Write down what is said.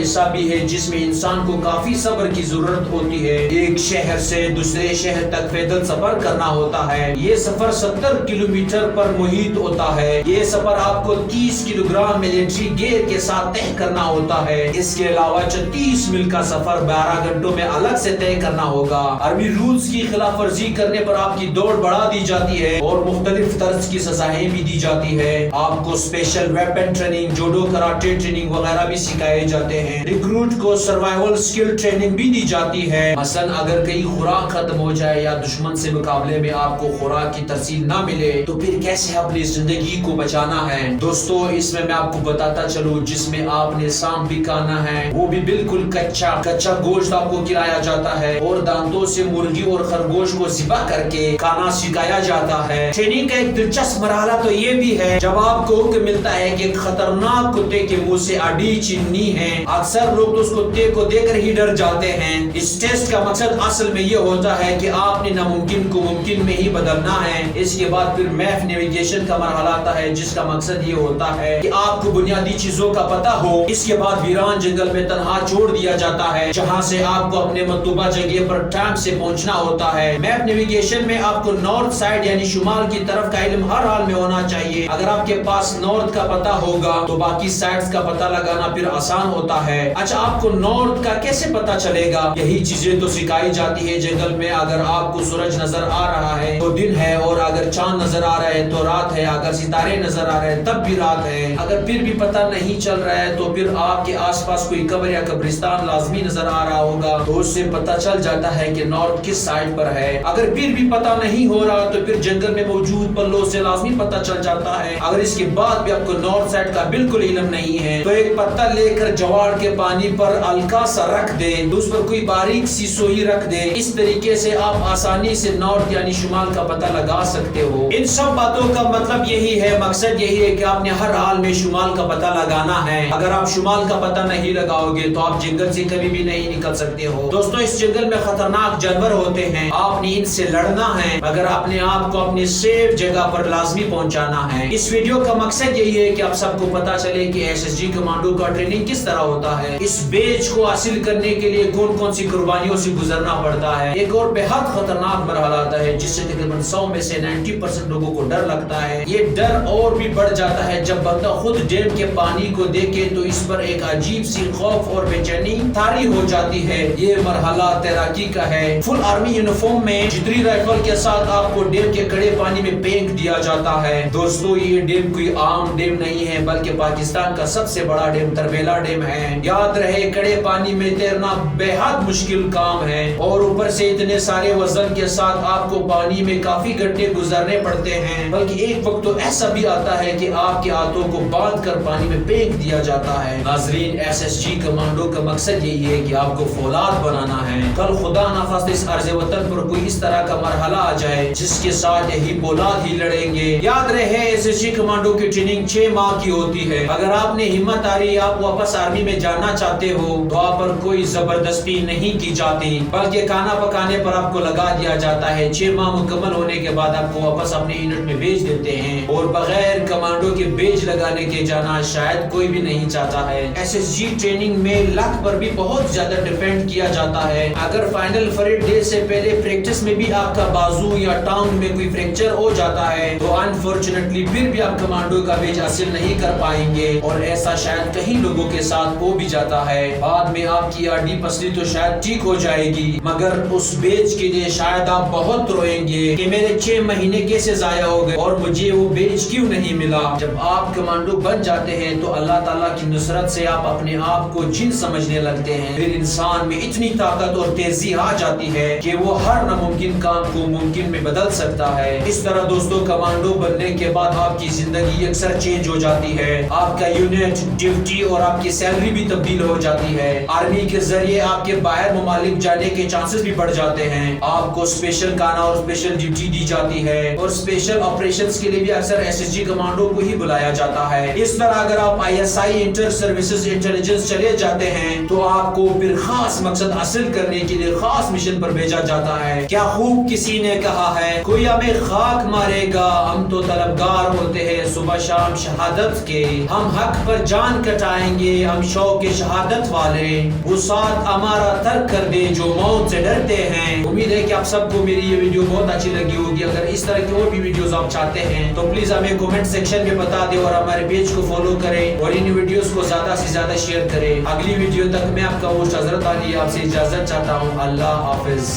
حصہ بھی ہے جس میں انسان کو کافی صبر کی ضرورت ہوتی ہے. ایک شہر سے دوسرے شہر تک پیدل سفر کرنا ہوتا ہے. یہ سفر 70 کلومیٹر پر محیط ہوتا ہے. یہ سفر آپ کو 30 کلو گرام ملٹری گیئر کے ساتھ طے کرنا ہوتا ہے. اس کے علاوہ 36 میل کا سفر 12 گھنٹوں میں الگ سے طے کرنا ہوگا. عربی رولز کی خلاف ورزی کرنے پر آپ کی دوڑ بڑھا دی جاتی ہے اور مختلف طرز کی سزائیں بھی دی جاتی ہے. آپ کو special weapon training, judo, karate training وغیرہ بھی سکھائے جاتے ہیں. ریکروٹ کو سروائیول سکل ٹریننگ بھی دی جاتی ہے. مثلا اگر کئی خوراک ختم ہو جائے یا دشمن سے مقابلے میں آپ کو خوراک کی ترسیل نہ ملے تو پھر کیسے اپنی زندگی کو بچانا ہے. دوستو اس میں آپ کو بتاتا چلوں جس میں آپ نے سانپ بھی کھانا ہے، وہ بھی بالکل کچا گوشت آپ کو کھلایا جاتا ہے اور دانتوں سے مرغی اور خرگوش کو ذبح کر کے کھانا سکھایا جاتا ہے. ٹریننگ کا ایک دلچسپ مرحلہ تو یہ بھی ہے جب آپ کو حکم ملتا ہے کہ خطرناک کتے کے منہ سے اڈی چننی ہے. اکثر لوگ اس کتے کو دیکھ کر ہی ڈر جاتے ہیں. اس ٹیسٹ کا مقصد اصل میں یہ ہوتا ہے کہ آپ نے ناممکن کو ممکن میں ہی بدلنا ہے. اس کے بعد پھر میپ نیویگیشن کا مرحلہ آتا ہے جس کا مقصد یہ ہوتا ہے کہ آپ کو بنیادی چیزوں کا پتہ ہو. اس کے بعد ویران جنگل میں تنہا چھوڑ دیا جاتا ہے جہاں سے آپ کو اپنے مطلوبہ جگہ پر ٹائم سے پہنچنا ہوتا ہے. میپ نیویگیشن میں آپ کو نارتھ سائڈ یعنی شمال کی طرف کا علم ہر حال میں ہونا چاہیے. اگر آپ کے پاس نارتھ کا پتہ ہوگا تو باقی سائڈز کا پتہ لگانا پھر آسان ہوتا ہے. اچھا آپ کو نارتھ کا کیسے پتہ چلے گا؟ یہی چیزیں تو سکھائی جاتی ہے جنگل میں. اگر آپ کو سورج نظر آ رہا ہے تو دن ہے اور اگر چاند نظر آ رہا ہے تو رات ہے. اگر ستارے نظر آ رہے ہیں تب بھی رات ہے. اگر پھر بھی پتہ نہیں چل رہا ہے تو پھر آپ کے آس پاس کوئی قبر یا قبرستان لازمی نظر آ رہا ہوگا تو اس سے پتہ چل جاتا ہے کہ نارتھ کس سائڈ پر ہے. اگر پھر بھی پتہ نہیں ہو رہا تو پھر جنگل میں موجود پلوں سے لازمی پتہ چل جاتا ہے. اگر اس کے بعد بھی آپ کو نارتھ سائڈ کا بالکل علم نہیں ہے تو ایک پتہ لے کر جواڑ کے پانی پر ہلکا سا رکھ دے، اس پر کوئی باریک سی سوئی رکھ دے. اس طریقے سے آپ آسانی سے نارتھ یعنی شمال کا پتہ لگا سکتے ہو. ان سب باتوں کا مطلب یہی ہے، مقصد یہی ہے کہ آپ نے ہر حال میں شمال کا پتہ لگانا ہے. اگر آپ شمال کا پتہ نہیں لگاؤ گے تو آپ جنگل سے کبھی بھی نہیں نکل سکتے ہو. دوستو اس جنگل میں خطرناک جانور ہوتے ہیں، آپ نے ان سے لڑنا ہے مگر اپنے آپ کو اپنی سیف جگہ پر لازمی پہنچانا ہے. اس ویڈیو کا مقصد یہی ہے کہ آپ سب کو پتہ چلے کہ ایس ایس جی کمانڈو کا ٹریننگ کس طرح ہوتا ہے. اس بیج کو حاصل کرنے کے لیے کون کون سی قربانیوں سے گزرنا پڑتا ہے. ایک اور بہت خطرناک مرحلہ آتا ہے جس سے تقریباً 100 میں سے 90% لوگوں کو ڈر لگتا ہے. یہ ڈر اور بھی بڑھ جاتا ہے جب بندہ خود ڈیم کے پانی کو دیکھے تو اس پر ایک عجیب سی خوف اور بے چینی طاری ہو جاتی ہے. یہ مرحلہ تیراکی کا ہے. فل آرمی یونیفارم میں جتری رائفل کے ساتھ آپ کو ڈیم کے کڑے پانی میں پھینک دیا جاتا ہے. دوستو یہ ڈیم کوئی عام ڈیم نہیں ہے بلکہ پاکستان کا سب سے بڑا ڈیم تربیلا ڈیم ہے. یاد رہے کڑے پانی میں تیرنا بہت مشکل کام ہے اور اوپر سے اتنے سارے وزن کے ساتھ آپ کو پانی میں کافی گھنٹے گزارنے پڑتے ہیں. بلکہ ایک وقت تو ایسا بھی آتا ہے کہ آپ کے ہاتھوں کو باندھ کر پانی میں پھینک دیا جاتا ہے. ناظرین ایس ایس جی کمانڈو کا مقصد یہی ہے کہ آپ کو فولاد بنانا ہے. کل خدا نخواستہ اس عرض وطن پر کوئی اس طرح کا مرحلہ آ جائے جس کے ساتھ یہی فولاد ہی لڑیں گے. یاد رہے ایس ایس جی کمانڈو کی ٹریننگ 6 ماہ کی ہوتی ہے. اگر آپ نے ہمت آری آپ واپس آرمی میں جانا چاہتے ہو تو آپ پر کوئی زبردستی نہیں کی جاتی بلکہ کھانا پکانے پر آپ کو لگا دیا جاتا ہے. 6 ماہ مکمل ہونے کے بعد آپ کو واپس اپنے یونٹ میں بھیج دیتے ہیں اور بغیر کمانڈو کے بیج لگانے کے جانا شاید کوئی بھی نہیں چاہتا ہے. ایس ایس جی ٹریننگ میں لک پر بھی بہت زیادہ ڈیپینڈ کیا جاتا ہے. اگر فائنل فریڈ ڈے سے پہلے پریکٹس میں بھی آپ کا بازو یا ٹانگ میں کوئی فریکچر ہو جاتا ہے تو انفارچونیٹلی پھر بھی آپ کمانڈو کا بیج حاصل نہیں کر پائیں گے اور ایسا شاید کئی لوگوں کے ساتھ ہو بھی جاتا ہے. بعد میں آپ کی ہڈی پسلی تو شاید ٹھیک ہو جائے گی مگر اس بیج کے لیے شاید آپ بہت روئیں گے کہ میرے 6 مہینے کیسے ضائع ہو گئے اور مجھے وہ بیج کیوں نہیں ملا. جب آپ کمانڈو بن جاتے ہیں تو اللہ تعالیٰ کی نصرت سے آپ اپنے آپ کو جن سمجھنے لگتے ہیں. پھر انسان میں اتنی طاقت اور تیزی آ جاتی ہے کہ وہ ہر ناممکن کام کو ممکن میں بدل سکتا ہے. اس طرح دوستو کمانڈو بننے کے بعد آپ کی زندگی اکثر چینج ہو جاتی ہے. آپ کا یونٹ، ڈیوٹی اور آپ کی سیلری بھی تبدیل ہو جاتی ہے. آرمی کے ذریعے آپ کے باہر ممالک جانے کے چانسز بھی بڑھ جاتے ہیں. آپ کو اسپیشل کھانا اور اسپیشل ڈیوٹی دی جاتی ہے اور اسپیشل آپریشنز کے لیے بھی اکثر ایس ایس جی کمانڈو کو ہی بلایا جاتا ہے. اس طرح اگر آپ I S I inter services intelligence چلے جاتے ہیں تو آپ کو پھر خاص مقصد حاصل کرنے کے لیے خاص مشن پر بھیجا جاتا ہے. کیا خوب کسی نے کہا ہے کوئی ہمیں خاک مارے گا، ہم تو طلبگار ہوتے ہیں صبح شام شہادت کے، ہم حق پر جان کٹائیں گے ہم شوق شہادت والے، وہ ساتھ ہمارا ترک کر دے جو موت سے ڈرتے ہیں۔ امید ہے کہ آپ سب کو میری یہ ویڈیو بہت اچھی لگی ہوگی۔ اگر اس طرح کی اور بھی ویڈیوز آپ چاہتے ہیں تو پلیز ہمیں کومنٹ سیکشن میں بتا دیں اور ہمارے پیج کو فالو کریں اور ان ویڈیوز کو زیادہ سے زیادہ شیئر کریں۔ اگلی ویڈیو تک میں آپ کا ہوسٹ حضرت علی آپ سے اجازت چاہتا ہوں۔ اللہ حافظ۔